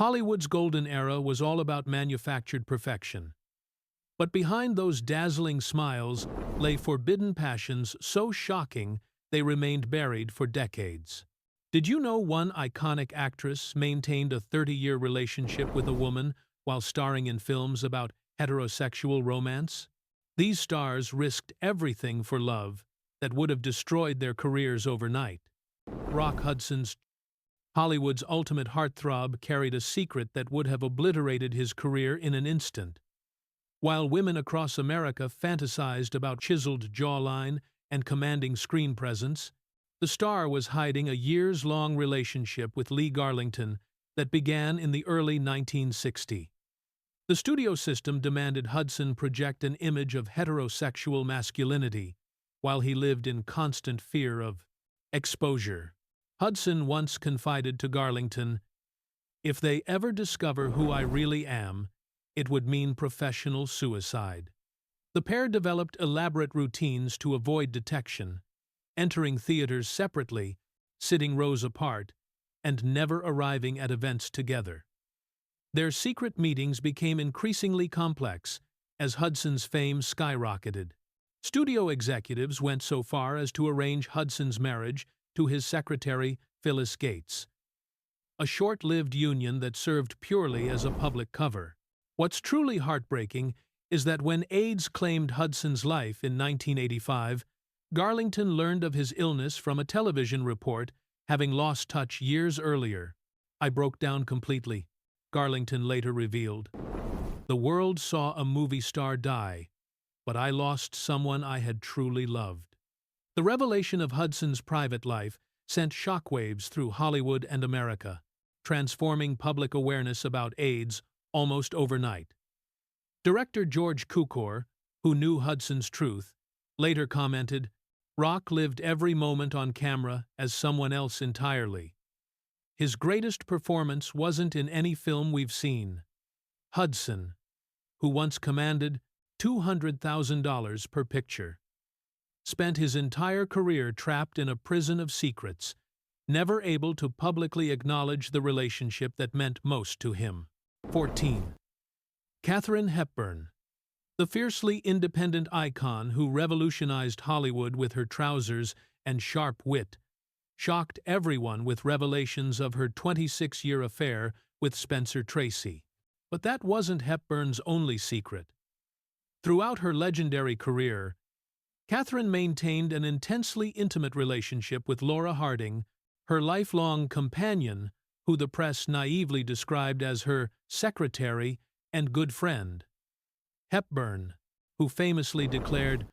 Hollywood's golden era was all about manufactured perfection. But behind those dazzling smiles lay forbidden passions so shocking they remained buried for decades. Did you know one iconic actress maintained a 30-year relationship with a woman while starring in films about heterosexual romance? These stars risked everything for love that would have destroyed their careers overnight. Rock Hudson's Hollywood's ultimate heartthrob carried a secret that would have obliterated his career in an instant. While women across America fantasized about chiseled jawline and commanding screen presence, the star was hiding a years-long relationship with Lee Garlington that began in the early 1960s. The studio system demanded Hudson project an image of heterosexual masculinity, while he lived in constant fear of exposure. Hudson once confided to Garlington, "If they ever discover who I really am, it would mean professional suicide." The pair developed elaborate routines to avoid detection, entering theaters separately, sitting rows apart, and never arriving at events together. Their secret meetings became increasingly complex as Hudson's fame skyrocketed. Studio executives went so far as to arrange Hudson's marriage to his secretary, Phyllis Gates, a short-lived union that served purely as a public cover. What's truly heartbreaking is that when AIDS claimed Hudson's life in 1985, Garlington learned of his illness from a television report, having lost touch years earlier. "I broke down completely," Garlington later revealed. "The world saw a movie star die, but I lost someone I had truly loved." The revelation of Hudson's private life sent shockwaves through Hollywood and America, transforming public awareness about AIDS almost overnight. Director George Cukor, who knew Hudson's truth, later commented, "Rock lived every moment on camera as someone else entirely. His greatest performance wasn't in any film we've seen." Hudson, who once commanded $200,000 per picture, spent his entire career trapped in a prison of secrets, never able to publicly acknowledge the relationship that meant most to him. 14. Katharine Hepburn, the fiercely independent icon who revolutionized Hollywood with her trousers and sharp wit, shocked everyone with revelations of her 26-year affair with Spencer Tracy. But that wasn't Hepburn's only secret. Throughout her legendary career, Katharine maintained an intensely intimate relationship with Laura Harding, her lifelong companion, who the press naively described as her secretary and good friend. Hepburn, who famously declared,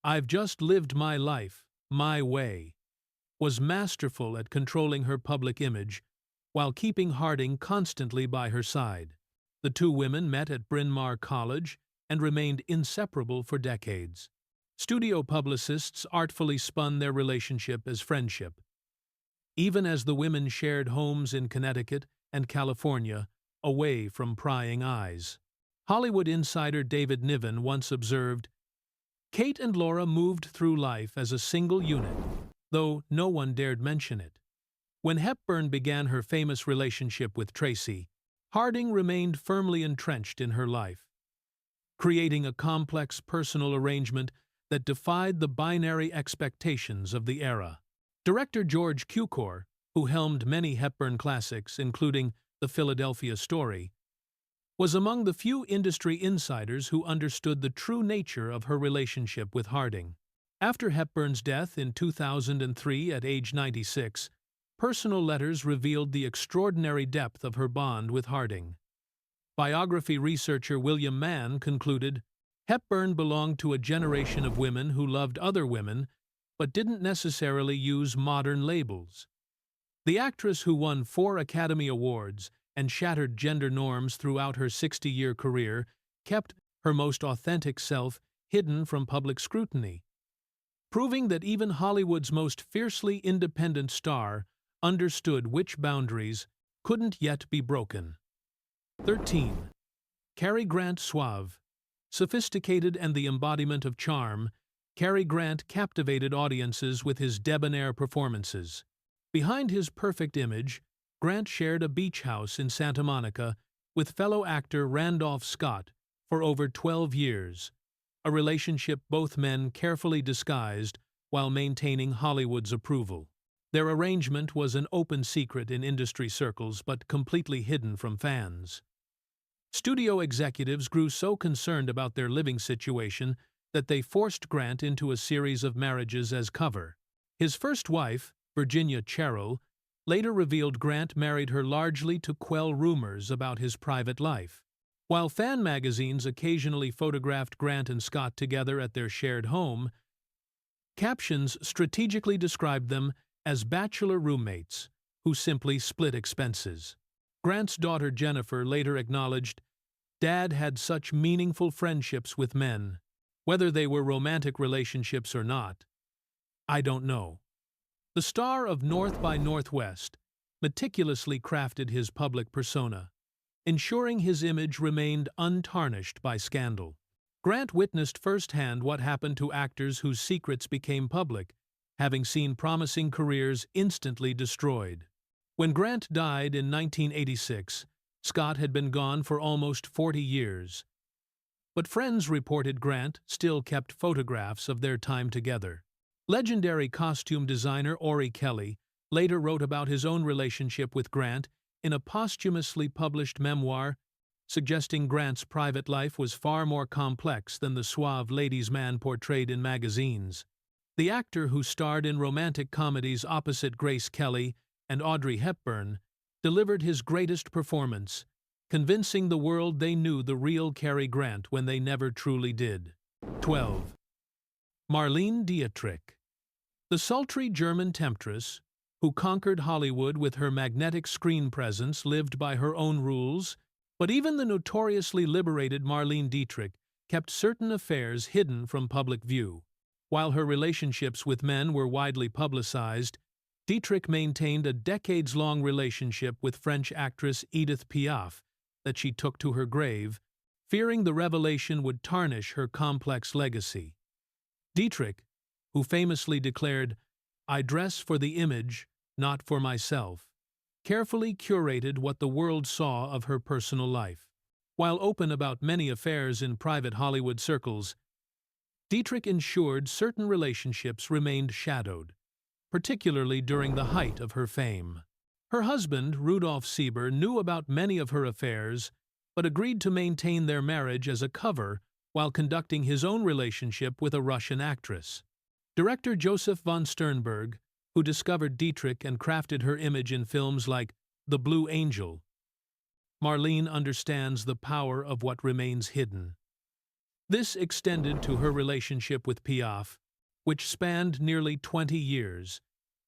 "I've just lived my life, my way," was masterful at controlling her public image while keeping Harding constantly by her side. The two women met at Bryn Mawr College and remained inseparable for decades. Studio publicists artfully spun their relationship as friendship. Even as the women shared homes in Connecticut and California, away from prying eyes. Hollywood insider David Niven once observed, "Kate and Laura moved through life as a single unit, though no one dared mention it." When Hepburn began her famous relationship with Tracy, Harding remained firmly entrenched in her life, creating a complex personal arrangement that defied the binary expectations of the era. Director George Cukor, who helmed many Hepburn classics, including The Philadelphia Story, was among the few industry insiders who understood the true nature of her relationship with Harding. After Hepburn's death in 2003 at age 96, personal letters revealed the extraordinary depth of her bond with Harding. Biography researcher William Mann concluded, "Hepburn belonged to a generation of women who loved other women, but didn't necessarily use modern labels." The actress, who won 4 Academy Awards and shattered gender norms throughout her 60-year career, kept her most authentic self hidden from public scrutiny, proving that even Hollywood's most fiercely independent star understood which boundaries couldn't yet be broken. 13. Cary Grant. Suave, sophisticated and the embodiment of charm, Cary Grant captivated audiences with his debonair performances. Behind his perfect image, Grant shared a beach house in Santa Monica with fellow actor Randolph Scott for over 12 years, a relationship both men carefully disguised while maintaining Hollywood's approval. Their arrangement was an open secret in industry circles but completely hidden from fans. Studio executives grew so concerned about their living situation that they forced Grant into a series of marriages as cover. His first wife, Virginia Cherrill, later revealed Grant married her largely to quell rumors about his private life. While fan magazines occasionally photographed Grant and Scott together at their shared home, captions strategically described them as bachelor roommates who simply split expenses. Grant's daughter Jennifer later acknowledged, "Dad had such meaningful friendships with men. Whether they were romantic relationships or not, I don't know." The star of North by Northwest meticulously crafted his public persona, ensuring his image remained untarnished by scandal. Grant witnessed firsthand what happened to actors whose secrets became public, having seen promising careers instantly destroyed. When Grant died in 1986, Scott had been gone for almost 40 years. But friends reported Grant still kept photographs of their time together. Legendary costume designer Ori Kelly later wrote about his own relationship with Grant in a posthumously published memoir, suggesting Grant's private life was far more complex than the suave ladies' man portrayed in magazines. The actor, who starred in romantic comedies opposite Grace Kelly and Audrey Hepburn, delivered his greatest performance, convincing the world they knew the real Cary Grant when they never truly did. 12. Marlene Dietrich. The sultry German temptress, who conquered Hollywood with her magnetic screen presence, lived by her own rules, but even the notoriously liberated Marlene Dietrich kept certain affairs hidden from public view. While her relationships with men were widely publicized, Dietrich maintained a decades-long relationship with French actress Edith Piaf that she took to her grave, fearing the revelation would tarnish her complex legacy. Dietrich, who famously declared, "I dress for the image, not for myself," carefully curated what the world saw of her personal life. While open about many affairs in private Hollywood circles, Dietrich ensured certain relationships remained shadowed, particularly during the height of her fame. Her husband, Rudolph Valentino, knew about many of her affairs, but agreed to maintain their marriage as a cover while conducting his own relationship with a Russian actress. Director Joseph von Sternberg, who discovered Dietrich and crafted her image in films like The Blue Angel. Marlene understands the power of what remains hidden. This extended to her relationship with Piaf, which spanned nearly 20 years,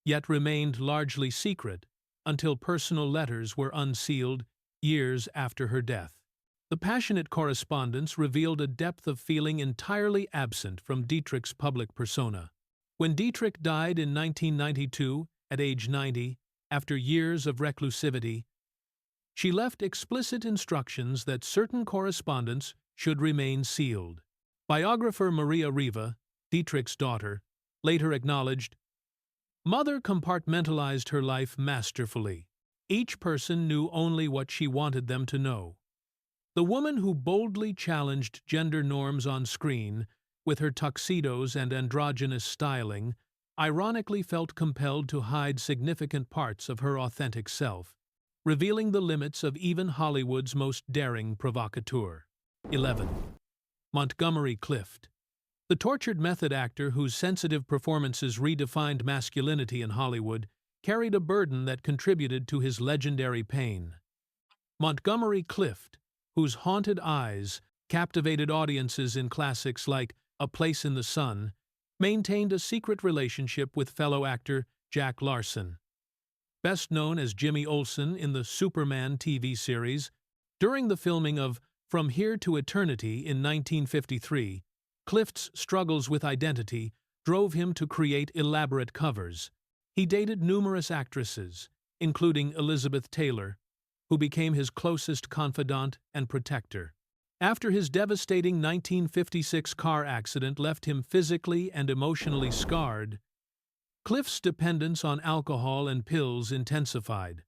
yet remained largely secret until personal letters were unsealed years after her death. The passionate correspondence revealed a depth of feeling entirely absent from Dietrich's public persona. When Dietrich died in 1992, at age 90, after years of reclusivity, she left explicit instructions that certain correspondence should remain sealed. Biographer Maria Riva, Dietrich's daughter, later acknowledged, "Mother compartmentalized her life masterfully. Each person knew only what she wanted them to know. The woman who boldly challenged gender norms on screen with her tuxedos and androgynous styling, ironically felt compelled to hide significant parts of her authentic self, revealing the limits of even Hollywood's most daring provocateur." 11. Montgomery Clift. The tortured method actor whose sensitive performances redefined masculinity in Hollywood carried a burden that contributed to his legendary pain. Montgomery Clift, whose haunted eyes captivated audiences in classics like A Place in the Sun, maintained a secret relationship with fellow actor Jack Larson. Best known as Jimmy Olsen in the Superman TV series, during the filming of From Here to Eternity in 1953, Clift's struggles with identity drove him to create elaborate covers. He dated numerous actresses, including Elizabeth Taylor, who became his closest confidant and protector. After his devastating 1956 car accident left him physically and emotionally scarred, Clift's dependence on alcohol and pills intensified,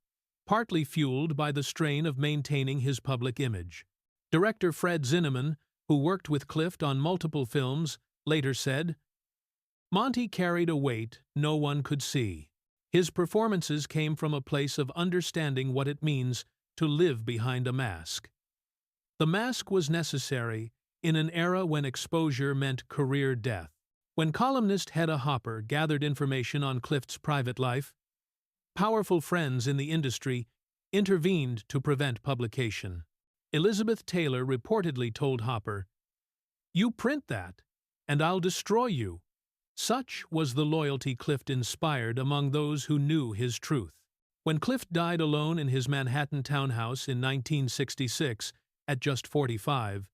partly fueled by the strain of maintaining his public image. Director Fred Zinnemann, who worked with Clift on multiple films, later said, "Monty carried a weight no one could see. His performances came from a place of understanding what it means to live behind a mask. The mask was necessary in an era when exposure meant career death." When columnist Hedda Hopper gathered information on Clift's private life, powerful friends in the industry intervened to prevent publication. Elizabeth Taylor reportedly told Hopper, "You print that, and I'll destroy you." Such was the loyalty Clift inspired among those who knew his truth. When Clift died alone in his Manhattan townhouse in 1966, at just 45,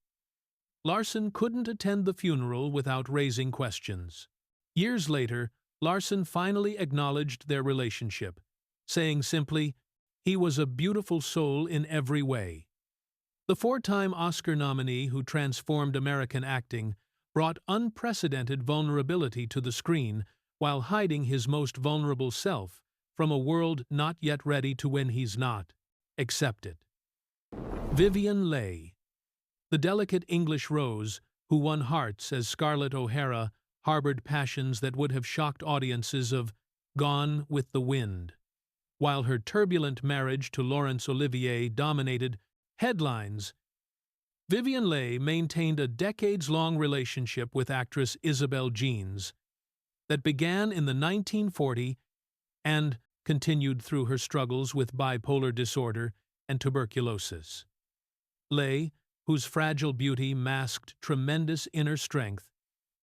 Larson couldn't attend the funeral without raising questions. Years later, Larson finally acknowledged their relationship, saying simply, "He was a beautiful soul in every way." The four-time Oscar nominee who transformed American acting brought unprecedented vulnerability to the screen while hiding his most vulnerable self from a world not yet ready to when he's not. Accept it. Vivien Leigh. The delicate English rose, who won hearts as Scarlett O'Hara, harbored passions that would have shocked audiences of Gone with the Wind, while her turbulent marriage to Laurence Olivier dominated headlines. Vivien Leigh maintained a decades-long relationship with actress Isabelle Jeans that began in the 1940s and continued through her struggles with bipolar disorder and tuberculosis. Leigh, whose fragile beauty masked tremendous inner strength,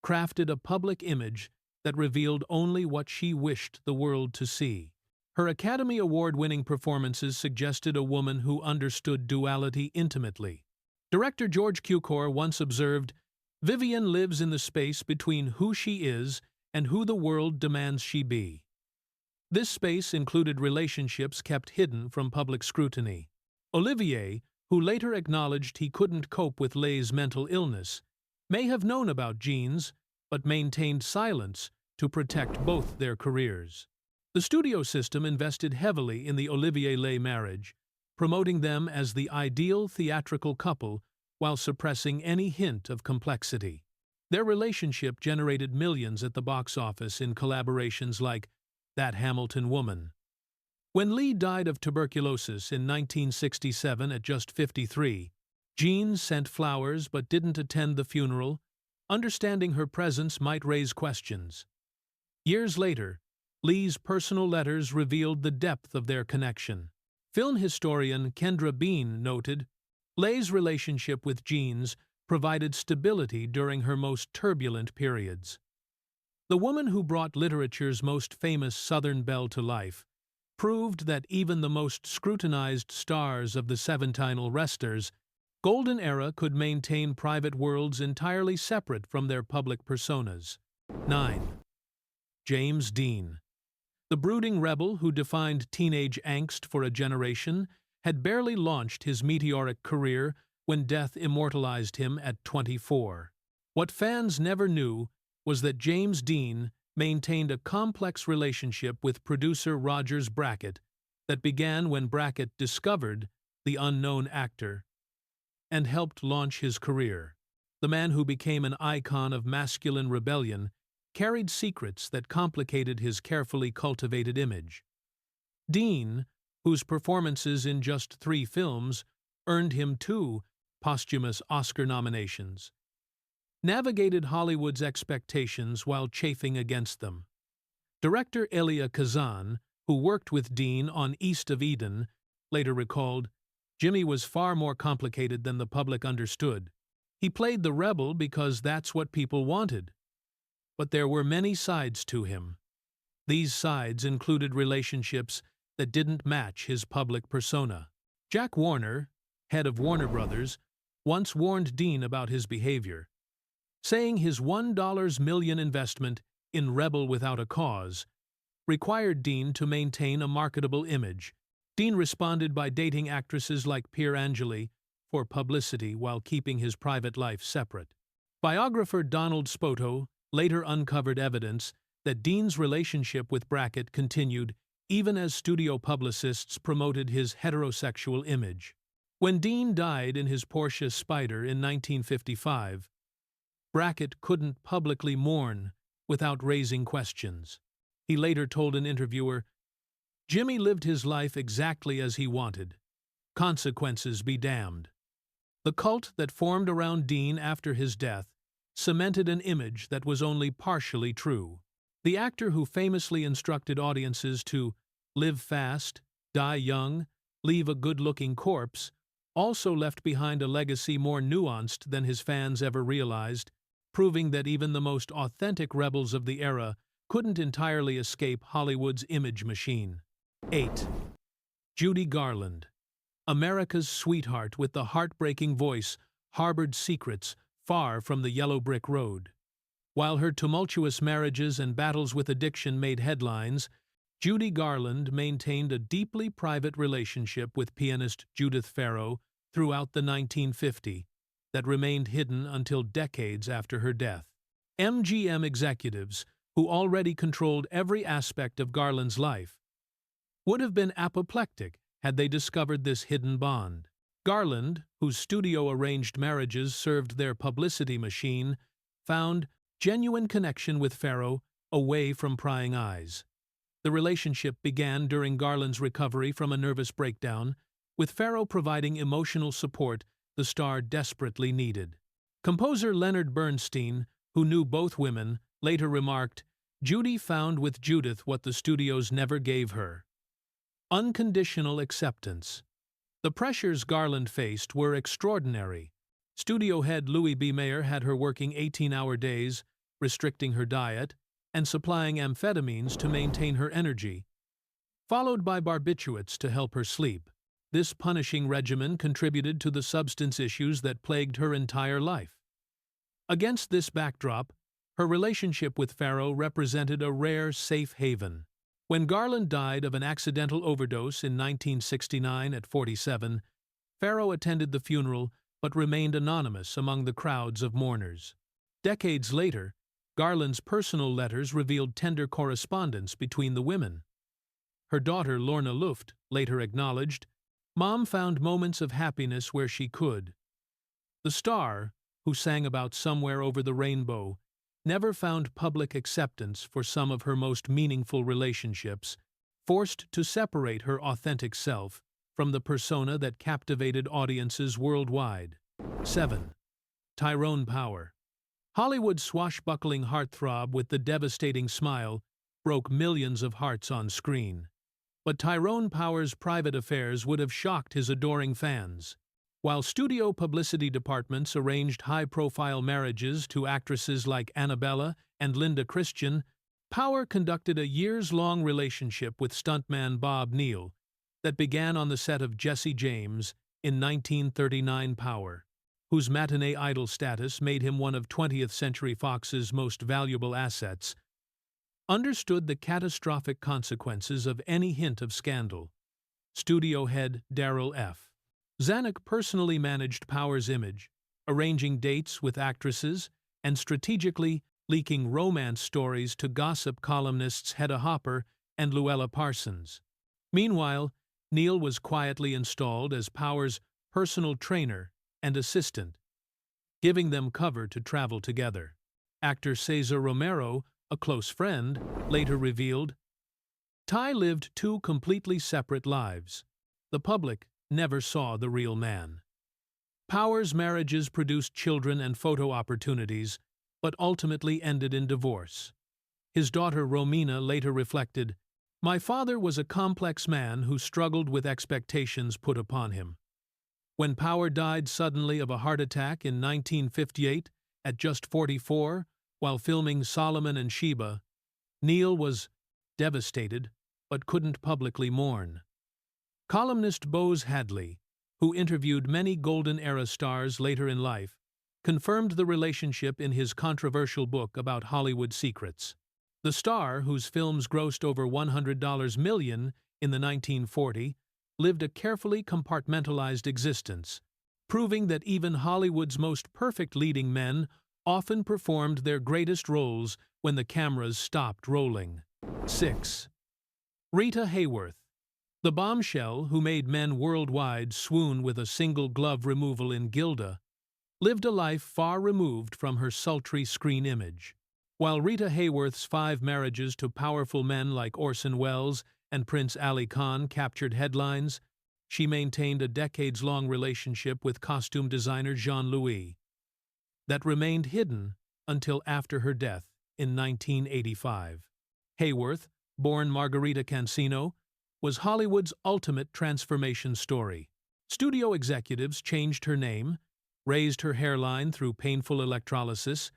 crafted a public image that revealed only what she wished the world to see. Her Academy Award-winning performances suggested a woman who understood duality intimately. Director George Cukor once observed, "Vivien lives in the space between who she is and who the world demands she be." This space included relationships kept hidden from public scrutiny. Olivier, who later acknowledged he couldn't cope with Leigh's mental illness, may have known about Jeans, but maintained silence to protect both their careers. The studio system invested heavily in the Olivier-Leigh marriage, promoting them as the ideal theatrical couple while suppressing any hint of complexity. Their relationship generated millions at the box office in collaborations like That Hamilton Woman. When Leigh died of tuberculosis in 1967 at just 53, Jeans sent flowers but didn't attend the funeral, understanding her presence might raise questions. Years later, Leigh's personal letters revealed the depth of their connection. Film historian Kendra Bean noted, "Leigh's relationship with Jeans provided stability during her most turbulent periods." The woman who brought literature's most famous Southern belle to life proved that even the most scrutinized stars of the Seventinal Resters' golden era could maintain private worlds entirely separate from their public personas. 9. James Dean. The brooding rebel who defined teenage angst for a generation had barely launched his meteoric career when death immortalized him at 24. What fans never knew was that James Dean maintained a complex relationship with producer Rogers Brackett that began when Brackett discovered the unknown actor and helped launch his career. The man who became an icon of masculine rebellion carried secrets that complicated his carefully cultivated image. Dean, whose performances in just 3 films earned him 2 posthumous Oscar nominations, navigated Hollywood's expectations while chafing against them. Director Elia Kazan, who worked with Dean on East of Eden, later recalled, "Jimmy was far more complicated than the public understood. He played the rebel because that's what people wanted. But there were many sides to him. These sides included relationships that didn't match his public persona." Jack Warner, head of Warner Brothers, once warned Dean about his behavior, saying his $1 million investment in Rebel Without a Cause required Dean to maintain a marketable image. Dean responded by dating actresses like Pier Angeli for publicity while keeping his private life separate. Biographer Donald Spoto later uncovered evidence that Dean's relationship with Brackett continued even as studio publicists promoted his heterosexual image. When Dean died in his Porsche Spyder in 1955, Brackett couldn't publicly mourn without raising questions. He later told an interviewer, "Jimmy lived his life exactly as he wanted. Consequences be damned." The cult that formed around Dean after his death cemented an image that was only partially true. The actor who famously instructed audiences to live fast, die young, leave a good-looking corpse, also left behind a legacy more nuanced than his fans ever realized, proving that even the most authentic rebels of the era couldn't entirely escape Hollywood's image machine. 8. Judy Garland. America's sweetheart with the heartbreaking voice harbored secrets far from the yellow brick road. While her tumultuous marriages and battles with addiction made headlines, Judy Garland maintained a deeply private relationship with pianist Judith Farrow throughout the 1950s that remained hidden until decades after her death. MGM executives, who already controlled every aspect of Garland's life, would have been apoplectic had they discovered this hidden bond. Garland, whose studio-arranged marriages served their publicity machine, found genuine connection with Farrow away from prying eyes. The relationship began during Garland's recovery from a nervous breakdown, with Farrow providing emotional support the star desperately needed. Composer Leonard Bernstein, who knew both women, later remarked, "Judy found with Judith what the studios never gave her: unconditional acceptance." The pressures Garland faced were extraordinary. Studio head Louis B. Mayer had her working 18-hour days, restricting her diet, and supplying amphetamines to maintain her energy, followed by barbiturates to help her sleep. This punishing regimen contributed to the substance issues that plagued her entire life. Against this backdrop, her relationship with Farrow represented a rare safe haven. When Garland died of an accidental overdose in 1969 at 47, Farrow attended the funeral but remained anonymous among the crowds of mourners. Decades later, Garland's personal letters revealed tender correspondence between the women. Her daughter, Lorna Luft, later acknowledged, "Mom found moments of happiness where she could." The star, who sang about somewhere over the rainbow, never found public acceptance for some of her most meaningful relationships, forced to separate her authentic self from the persona that captivated audiences worldwide. 7. Tyrone Power. Hollywood's swashbuckling heartthrob with the devastating smile broke millions of hearts on screen. But Tyrone Power's private affairs would have shocked his adoring fans. While studio publicity departments arranged high-profile marriages to actresses like Annabella and Linda Christian, Power conducted a years-long relationship with stuntman Bob Neal that began on the set of Jesse James in 1939. Power, whose matinee idol status made him one of 20th Century Fox's most valuable assets, understood the catastrophic consequences of any hint of scandal. Studio head Darryl F. Zanuck personally managed Power's image, arranging dates with actresses and strategically leaking romance stories to gossip columnists Hedda Hopper and Luella Parsons. Meanwhile, Neal was quietly installed as Power's personal trainer and assistant, giving them cover to travel together. Actor Cesar Romero, a close friend, later revealed, "Ty lived two completely separate lives. The public never saw the real man." Power's marriages produced children and photo opportunities, but ultimately ended in divorce. His daughter Romina later reflected, "My father was a complex man who struggled with expectations put upon him." When Power died suddenly of a heart attack in 1958, at just 44, while filming Solomon and Sheba, Neal was devastated but couldn't publicly mourn. Columnist Bose Hadley, who interviewed many Golden-era stars later in life, confirmed the relationship in his controversial book about Hollywood secrets. The star, whose films grossed over $100 million in the 1940s, lived a carefully compartmentalized existence, proving that even Hollywood's most perfect leading men often performed their greatest roles when the cameras stopped rolling. 6. Rita Hayworth, the bombshell who made men worldwide swoon with a single glove removal in Gilda, lived a life far removed from her sultry screen image. While Rita Hayworth's 5 marriages to powerful men like Orson Welles and Prince Ali Khan captured headlines, she maintained a decades-long relationship with costume designer Jean-Louis that remained hidden until after her death in 1985. Hayworth, born Margarita Cancino, was Hollywood's ultimate transformation story. Studio executives changed her name, raised her hairline through painful electrolysis,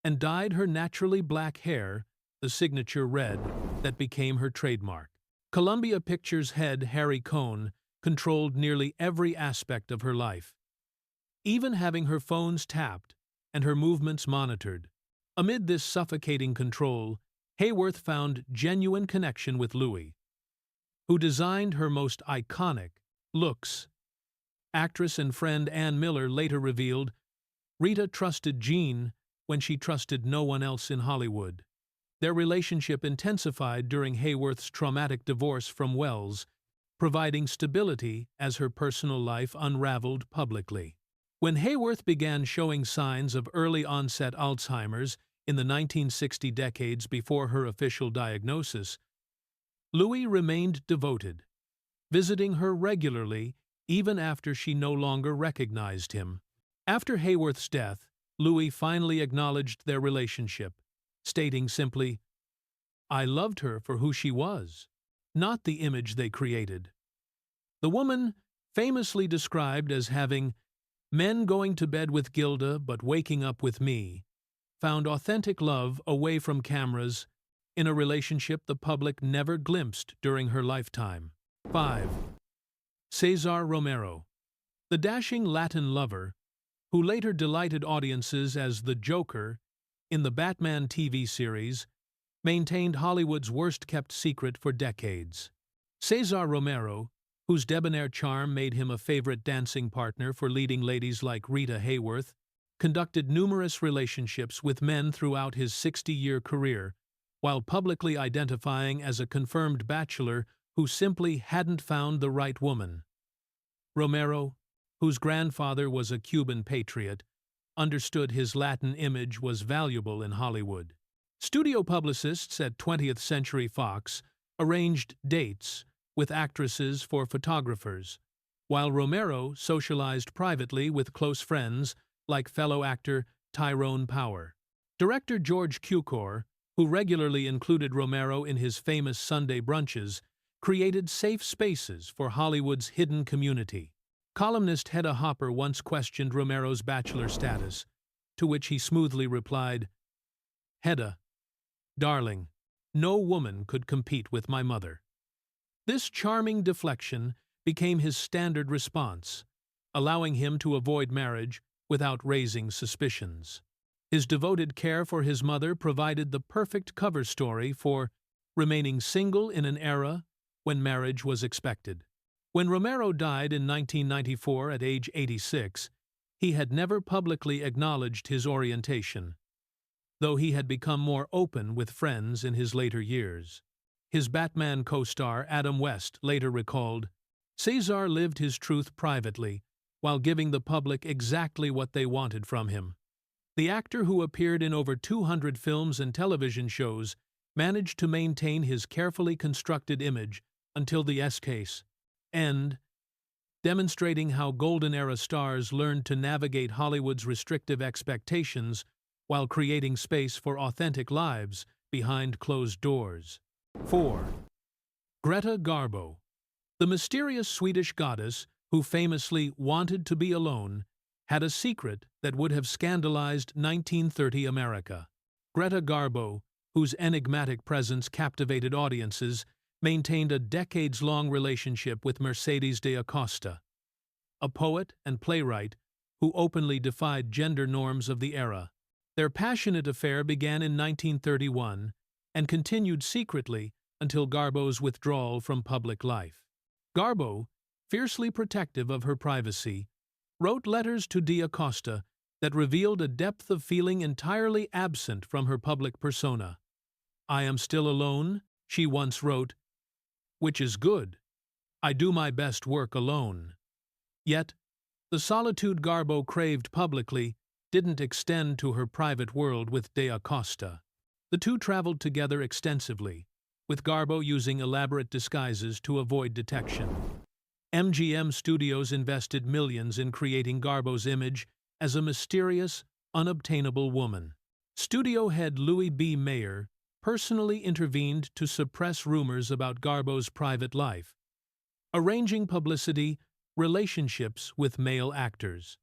and dyed her naturally black hair the signature red that became her trademark. Columbia Pictures head Harry Cohn controlled nearly every aspect of her life, even having her phones tapped and her movements monitored. Amid this suffocating control, Hayworth found genuine connection with Louis, who designed her most iconic looks. Actress and friend Ann Miller later revealed, Rita trusted Jean when she trusted no one else in Hollywood. Their relationship intensified during Hayworth's traumatic divorce from Welles, providing stability as her personal life unraveled publicly. When Hayworth began showing signs of early-onset Alzheimer's in the 1960 decades before her official diagnosis, Louis remained devoted, visiting her regularly even after she no longer recognized him. After Hayworth's death, Louis finally acknowledged their relationship, stating simply, "I loved her for who she was, not the image they created." The woman, famously described as having "men going to bed with Gilda but waking up with me," found authentic love away from cameras in a relationship the public never glimpsed during her lifetime. 5. Cesar Romero, the dashing Latin lover, who later delighted audiences as the Joker in the Batman TV series, maintained Hollywood's worst-kept secret for decades. Cesar Romero, whose debonair charm made him a favorite dancing partner for leading ladies like Rita Hayworth, conducted numerous relationships with men throughout his 60-year career, while publicly identifying as a confirmed bachelor who simply hadn't found the right woman. Romero, whose grandfather was a Cuban patriot, understood his Latin image was valuable in Hollywood. Studio publicists at 20th Century Fox arranged dates with actresses for photographers, while Romero socialized privately with close friends like fellow actor Tyrone Power. Director George Cukor, who regularly included Romero in his famous Sunday brunches, created safe spaces for Hollywood's hidden community. Columnist Hedda Hopper once questioned Romero's bachelor status, to which he smoothly replied, "Hedda, darling, no woman could compete with my mother." This charming deflection became his standard response, allowing him to avoid marriage without raising suspicions. His devoted care for his mother provided the perfect cover story for remaining single in an era when marriage was expected. When Romero died in 1994 at age 86, he had never publicly acknowledged his orientation, though he had become more open with friends in his later years. His Batman co-star Adam West later recalled, "Cesar lived his truth privately, while giving the public exactly what they wanted from him." The actor, who appeared in over 200 films and television shows, managed to maintain his carefully constructed image until the S-case end, demonstrating how golden-era stars learned to navigate Hollywood's restrictive expectations while creating space for authentic lives behind closed doors. 4. Greta Garbo, the mysterious Swedish goddess who famously wanted to be alone, had a secret that would have scandalized 1930 America. Greta Garbo, whose enigmatic presence captivated audiences, maintained a decades-long relationship with Mercedes de Acosta, a poet and playwright who openly defied gender norms of the era. Their passionate affair began in 1931 and continued secretly until Garbo's withdrawal from public life. Garbo, fiercely protective of her privacy, wrote letters to de Acosta that revealed a depth of feeling entirely absent from her public persona. "I am still alone," she once wrote, which is good. I do my best work alone. Yet, the solitude Garbo craved publicly didn't extend to her private world with De Acosta. The two traveled together extensively, with Garbo using elaborate disguises to avoid detection. MGM Studios invested millions in creating Garbo's image as a mysterious, unobtainable woman. Studio head Louis B. Mayer personally intervened to suppress rumors about Garbo's private life, arranging publicity, relationships with male actors.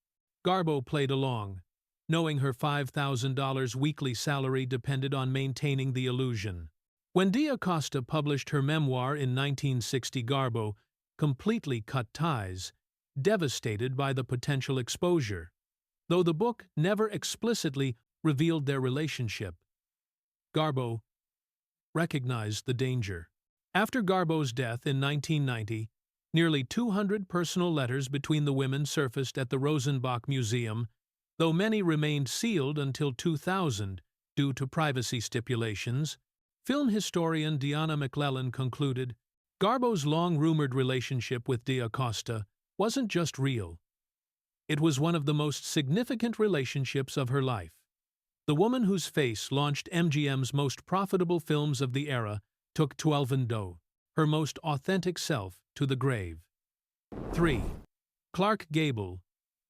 Garbo played along, knowing her $5,000 weekly salary depended on maintaining the illusion. When De Acosta published her memoir in 1960, Garbo completely cut ties, devastated by the potential exposure. Though the book never explicitly revealed their relationship, Garbo recognized the danger. After Garbo's death in 1990, nearly 200 personal letters between the women surfaced at the Rosenbach Museum, though many remained sealed until 2000 due to privacy stipulations. Film historian Deanna McClellan concluded, Garbo's long-rumored relationship with De Acosta wasn't just real. It was one of the most significant relationships of her life. The woman whose face launched MGM's most profitable films of the era took Twelvendo, her most authentic self, to the grave. 3. Clark Gable,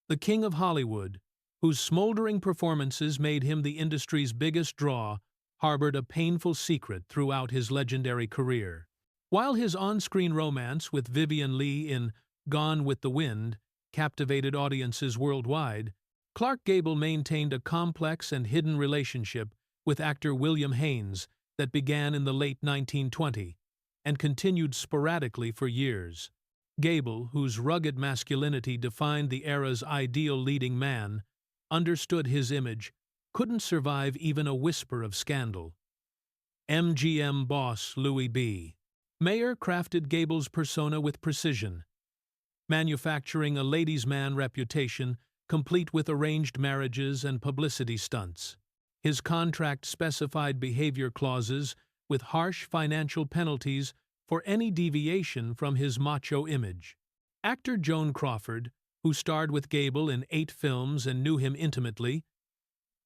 the king of Hollywood, whose smoldering performances made him the industry's biggest draw, harbored a painful secret throughout his legendary career. While his on-screen romance with Vivien Leigh in Gone with the Wind captivated audiences worldwide, Clark Gable maintained a complex and hidden relationship with actor William Haynes that began in the late 1920s and continued sporadically for years. Gable, whose rugged masculinity defined the era's ideal leading man, understood his image couldn't survive even a whisper of scandal. MGM boss Louis B. Mayer crafted Gable's persona with precision, manufacturing a ladies' man reputation complete with arranged marriages and publicity stunts. His contract specified behavior clauses with harsh financial penalties for any deviation from his macho image. Actor Joan Crawford, who starred with Gable in 8 films and knew him intimately,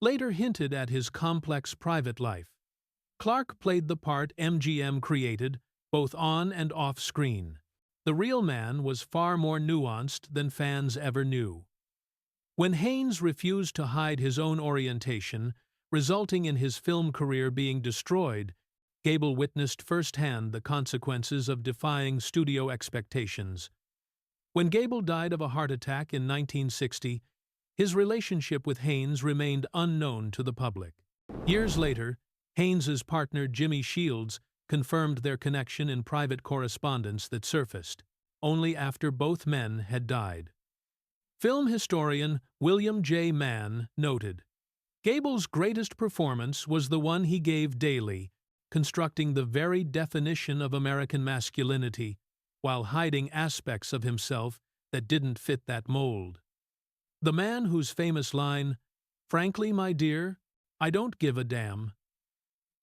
later hinted at his complex private life. Clark played the part MGM created, both on and off screen. The real man was far more nuanced than fans ever knew. When Haynes refused to hide his own orientation, resulting in his film career being destroyed, Gable witnessed firsthand the consequences of defying studio expectations. When Gable died of a heart attack in 1960, his relationship with Haynes remained unknown to the public. Years later, Haynes's partner Jimmy Shields confirmed their connection in private correspondence that surfaced only after both men had died. Film historian William J. Mann noted, Gable's greatest performance was the one he gave daily, constructing the very definition of American masculinity, while hiding aspects of himself that didn't fit that mold. The man whose famous line, "Frankly, my dear, I don't give a damn,"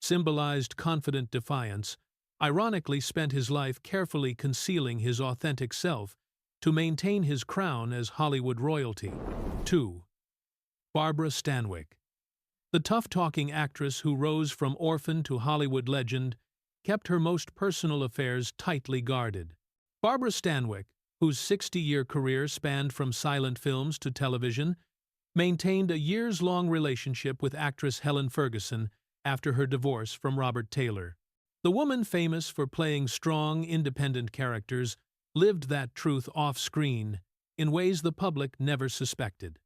symbolized confident defiance, ironically spent his life carefully concealing his authentic self to maintain his crown as Hollywood royalty. 2. Barbara Stanwyck. The tough-talking actress who rose from orphan to Hollywood legend kept her most personal affairs tightly guarded. Barbara Stanwyck, whose 60-year career spanned from silent films to television, maintained a years-long relationship with actress Helen Ferguson after her divorce from Robert Taylor. The woman famous for playing strong, independent characters lived that truth off-screen in ways the public never suspected.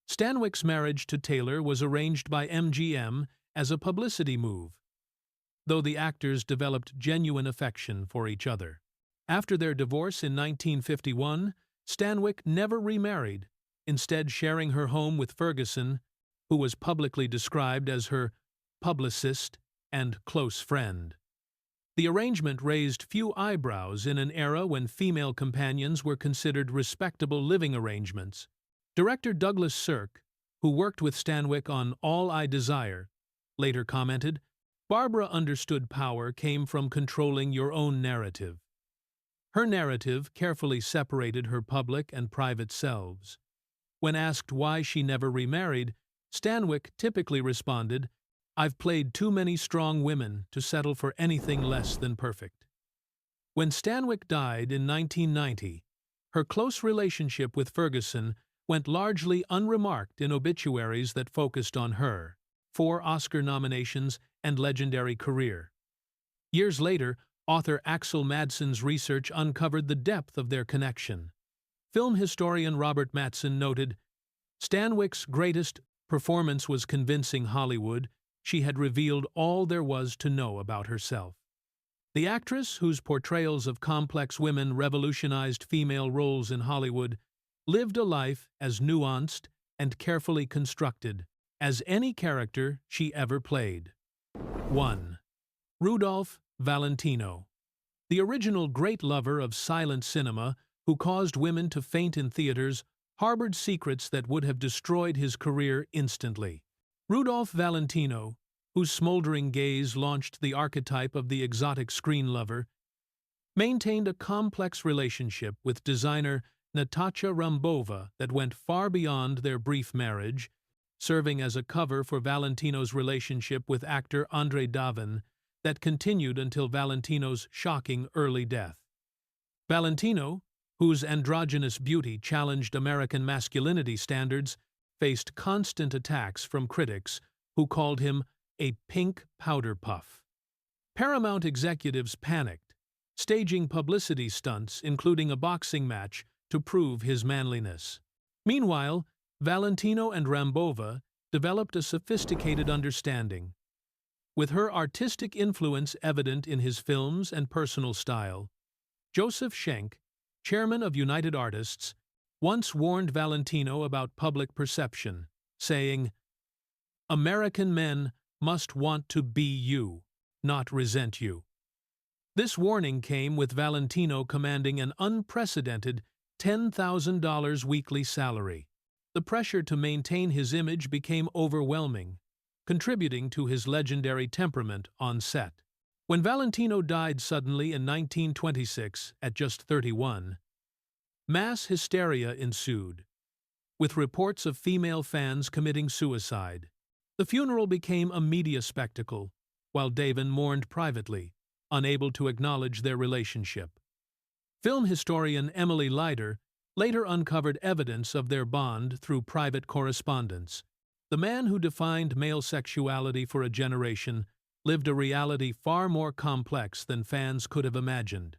Stanwyck's marriage to Taylor was arranged by MGM as a publicity move, though the actors developed genuine affection for each other. After their divorce in 1951, Stanwyck never remarried, instead sharing her home with Ferguson, who was publicly described as her publicist and close friend. The arrangement raised few eyebrows in an era when female companions were considered respectable living arrangements. Director Douglas Sirk, who worked with Stanwyck on All I Desire, later commented, Barbara understood power came from controlling your own narrative. Her narrative carefully separated her public and private selves. When asked why she never remarried, Stanwyck typically responded, "I've played too many strong women to settle for anything less than perfect." When Stanwyck died in 1990, her close relationship with Ferguson went largely unremarked in obituaries that focused on her, 4 Oscar nominations, and legendary career. Years later, author Axel Madsen's research uncovered the depth of their connection. Film historian Robert Mattson noted, "Stanwyck's greatest performance was convincing Hollywood she had revealed all there was to know about herself." The actress, whose portrayals of complex women revolutionized female roles in Hollywood, lived a life as nuanced and carefully constructed as any character she ever played. 1. Rudolph Valentino. The original great lover of silent cinema, who caused women to faint in theaters, harbored secrets that would have destroyed his career instantly. Rudolph Valentino, whose smoldering gaze launched the archetype of the exotic screen lover, maintained a complex relationship with designer Natasha Rambova that went far beyond their brief marriage, serving as a cover for Valentino's relationship with actor Andre Davin that continued until Valentino's shocking early death. Valentino, whose androgynous beauty challenged American masculinity standards, faced constant attacks from critics who called him a pink powder puff. Paramount executives panicked, staging publicity stunts including a boxing match to prove his manliness. Meanwhile, Valentino and Rambova developed a sophisticated understanding. With her artistic influence evident in his films and personal style, Joseph Schenck, chairman of United Artists, once warned Valentino about public perception, saying, "American men must want to be you, not resent you." This warning came with Valentino commanding an unprecedented $10,000 weekly salary. The pressure to maintain his image became overwhelming, contributing to his legendary temperament on set. When Valentino died suddenly in 1926 at just 31, mass hysteria ensued, with reports of female fans committing suicide. The funeral became a media spectacle, while Davin mourned privately, unable to acknowledge their relationship. Film historian Emily Leiter later uncovered evidence of their bond through private correspondence. The man who defined male sexuality for a generation lived a reality far more complex than fans could have imagined,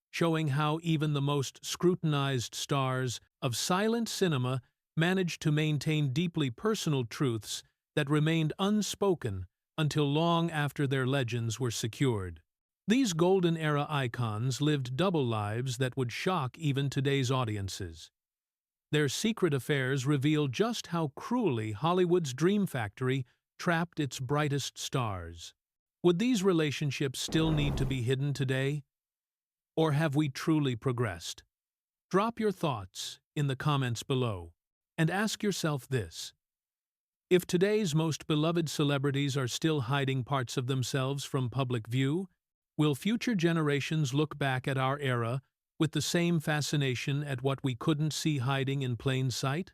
showing how even the most scrutinized stars of silent cinema managed to maintain deeply personal truths that remained unspoken until long after their legends were secured. These golden-era icons lived double lives that would shock even today's audiences. Their secret affairs reveal just how cruelly Hollywood's dream factory trapped its brightest stars. Would these relationships still need to be hidden today? Or have we truly progressed? Drop your thoughts in the comments below, and ask yourself this: if today's most beloved celebrities are still hiding parts of themselves from public view, will future generations look back at our era with the same fascination at what we couldn't see hiding in plain sight?